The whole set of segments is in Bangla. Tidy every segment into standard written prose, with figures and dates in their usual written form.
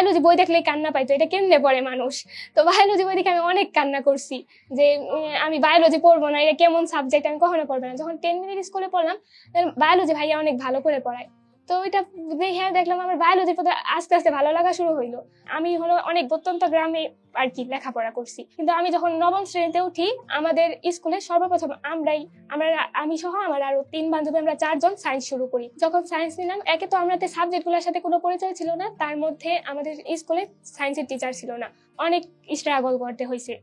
বায়োলজি বই দেখলেই কান্না পাইতো, এটা কেমনে পড়ে মানুষ। তো বায়োলজি বই দেখে আমি অনেক কান্না করছি যে আমি বায়োলজি পড়বো না, এটা কেমন সাবজেক্ট, আমি কখনো পড়বো না। যখন 10 মিনিট স্কুলে পড়লাম, বায়োলজি ভাইয়া অনেক ভালো করে পড়ায়। তো এটা দেখে দেখলাম আমার বায়োলজির প্রতি আস্তে আস্তে ভালো লাগা শুরু হইলো। আমি অনেক প্রত্যন্ত গ্রামে আর কি লেখাপড়া করছি, কিন্তু আমি যখন নবম শ্রেণীতে উঠি, আমাদের স্কুলে সর্বপ্রথম আমি সহ আমার আরো 3 বান্ধবী, আমরা 4 জন সায়েন্স শুরু করি। যখন সায়েন্স নিলাম, একে তো আমাদের সাবজেক্ট গুলোর সাথে কোনো পরিচয় ছিল না, তার মধ্যে আমাদের স্কুলে সায়েন্সের টিচার ছিল না, অনেক স্ট্রাগল করতে হয়েছে।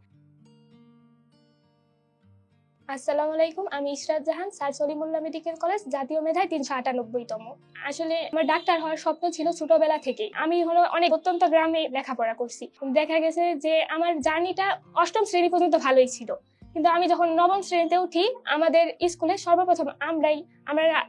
আসসালামু আলাইকুম, আমি ইশরাত জাহান, স্যার সলিমুল্লাহ মেডিকেল কলেজ, জাতীয় মেধায় 398তম। আসলে আমার ডাক্তার হওয়ার স্বপ্ন ছিল ছোটবেলা থেকে। আমি অনেক অত্যন্ত গ্রামে লেখাপড়া করছি। দেখা গেছে যে আমার জার্নিটা 8ম শ্রেণী পর্যন্ত ভালোই ছিল, কিন্তু আমি যখন নবম শ্রেণীতে উঠি, আমাদের স্কুলে সর্বপ্রথম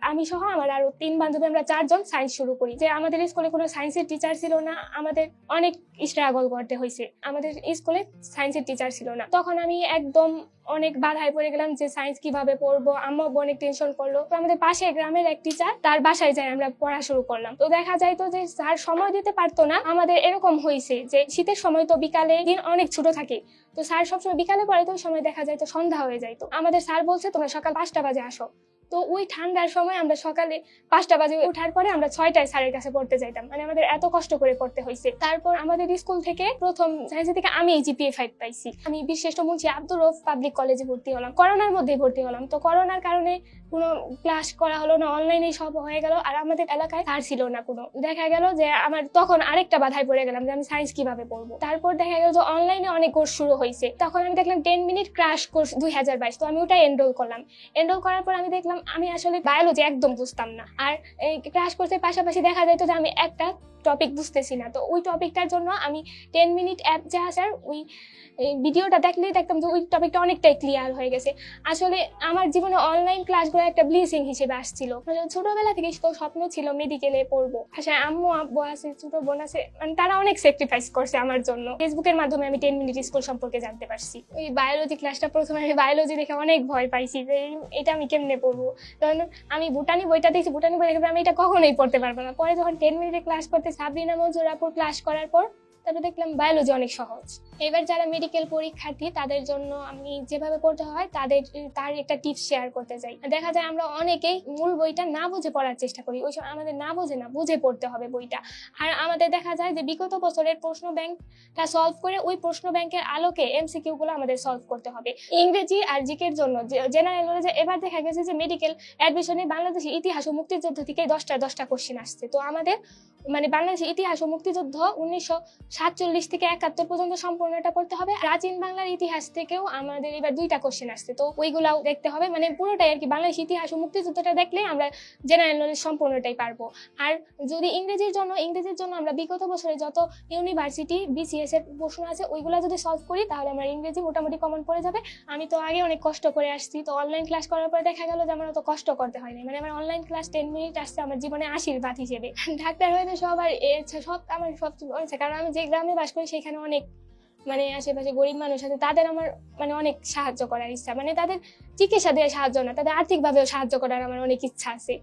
আমি সহ আমার আরো 3 বান্ধবী, আমরা 4 জন সায়েন্স শুরু করি। যে আমাদের স্কুলে কোনো সায়েন্সের টিচার ছিল না, আমাদের অনেক স্ট্রাগল করতে হয়েছে। আমাদের স্কুলে সায়েন্সের টিচার ছিল না, তখন আমি একদম অনেক বাধায় পড়ে গেলাম যে সায়েন্স কিভাবে পড়বো। আম্মু অনেক টেনশন করলো। তো আমাদের পাশে গ্রামের এক টিচার, তার বাসায় যাই আমরা পড়া শুরু করলাম। তো দেখা যাইতো যে স্যার সময় দিতে পারতো না। আমাদের এরকম হয়েছে যে শীতের সময় তো বিকালে দিন অনেক ছোট থাকে, তো স্যার সবসময় বিকালে পড়াইতো, ওই সময় দেখা যাইতো সন্ধ্যা হয়ে যাইতো। আমাদের স্যার বলছে তোমরা সকাল 5টা বাজে আসো। তো ওই ঠান্ডার সময় আমরা সকালে 5টা বাজে ওঠার পরে আমরা 6টায় স্যারের কাছে পড়তে যাইতাম। মানে আমাদের এত কষ্ট করে পড়তে হয়েছে। তারপর আমাদের স্কুল থেকে প্রথম সায়েন্স থেকে আমি GPA 5 পাইছি। আমি বীরশ্রেষ্ঠ মুন্সি আব্দুর রউফ পাবলিক কলেজে ভর্তি হলাম। করোনার মধ্যেই ভর্তি হলাম। তো করোনার কারণে কোনো ক্লাস করা হলো না, অনলাইনে সব হয়ে গেল। আর আমাদের এলাকায় স্যার ছিল না কোনো। দেখা গেল যে আমার তখন আরেকটা বাধায় পড়ে গেলাম যে আমি সায়েন্স কিভাবে পড়বো। তারপর দেখা গেল যে অনলাইনে অনেক কোর্স শুরু হয়েছে। তখন আমি দেখলাম 10 মিনিট ক্র্যাশ কোর্স 2022। তো আমি ওটাই এনরোল করলাম। এনরোল করার পর আমি দেখলাম আমি আসলে বায়োলজি একদম বুঝতাম না। আর এই ক্র্যাশ কোর্সের পাশাপাশি দেখা যেত যে আমি একটা টপিক বুঝতেছি না। তো ওই টপিকটার জন্য আমি 10 মিনিট অ্যাপ যা আসার ওই ভিডিওটা দেখলেই দেখতাম যে ওই টপিকটা অনেকটাই ক্লিয়ার হয়ে গেছে। আসলে আমার জীবনে অনলাইন ক্লাসগুলো একটা ব্লেসিং হিসেবে আসছিল। ছোটবেলা থেকে তো স্বপ্ন ছিল মেডিকেলে পড়বো। আসলে আম্মু আব্বু আছে, ছোট বোন আছে, মানে তারা অনেক স্যাক্রিফাইস করছে আমার জন্য। ফেসবুকের মাধ্যমে আমি 10 মিনিট স্কুল সম্পর্কে জানতে পারছি। ওই বায়োলজি ক্লাসটা প্রথমে আমি বায়োলজি দেখে অনেক ভয় পাইছি যে এটা আমি কেমনে পড়বো। তখন আমি ভুটানি বইটা দেখছি, ভুটানি বই দেখে আমি এটা কখনোই পড়তে পারবো না। পরে যখন 10 মিনিটের ক্লাস করতে সাবরিনা মঞ্জুর আপুর ক্লাস করার পর তারপরে দেখলাম বায়োলজি অনেক সহজ। এবার যারা মেডিকেল পরীক্ষার্থী তাদের জন্য আমি যেভাবে পড়তে হয় তার একটা টিপস শেয়ার করতে চাই। দেখা যায় আমরা অনেকেই মূল বইটা না বুঝে পড়ার চেষ্টা করি, ওই সময় আমাদের না বুঝে পড়তে হবে বইটা। আর আমাদের দেখা যায় যে বিগত বছরের প্রশ্ন ব্যাংকটা সলভ করে ওই প্রশ্ন ব্যাংকের আলোকে MCQ গুলো আমাদের সলভ করতে হবে। ইংরেজি আর জিকের জন্য জেনারেল নলেজে এবার দেখা গেছে যে মেডিকেল অ্যাডমিশনে বাংলাদেশের ইতিহাস ও মুক্তিযুদ্ধ থেকে 10টা কোশ্চেন আসছে। তো আমাদের মানে বাংলাদেশের ইতিহাস ও মুক্তিযুদ্ধ 1947 থেকে 71 পর্যন্ত সম্পূর্ণটা পড়তে হবে। প্রাচীন বাংলার ইতিহাস থেকেও আমাদের এবার 2টা কোশ্চেন আসছে, তো ওইগুলাও দেখতে হবে। মানে পুরোটাই আর কি বাংলাদেশ ইতিহাস ও মুক্তিযুদ্ধটা দেখলে আমরা জেনারেল নলেজ সম্পূর্ণটাই পারবো। আর যদি ইংরেজির জন্য আমরা বিগত বছরে যত ইউনিভার্সিটি BCS এর প্রশ্ন আছে ওইগুলা যদি সলভ করি তাহলে আমার ইংরেজি মোটামুটি কমন পড়ে যাবে। আমি তো আগে অনেক কষ্ট করে আসছি, তো অনলাইন ক্লাস করার পর দেখা গেল যে আমার অত কষ্ট করতে হয়নি। মানে আমার অনলাইন ক্লাস 10 মিনিট আসছে আমার জীবনে আশীর্বাদ হিসেবে। ডাক্তার হয়ে সবার সব আমার সব হয়েছে, কারণ আমি যে গ্রামে বাস করি সেখানে অনেক মানে আশেপাশে গরিব মানুষ আছে, তাদের আমার মানে অনেক সাহায্য করার ইচ্ছা। মানে তাদের চিকিৎসা দিয়ে সাহায্য না, তাদের আর্থিকভাবেও সাহায্য করার আমার অনেক ইচ্ছা আছে।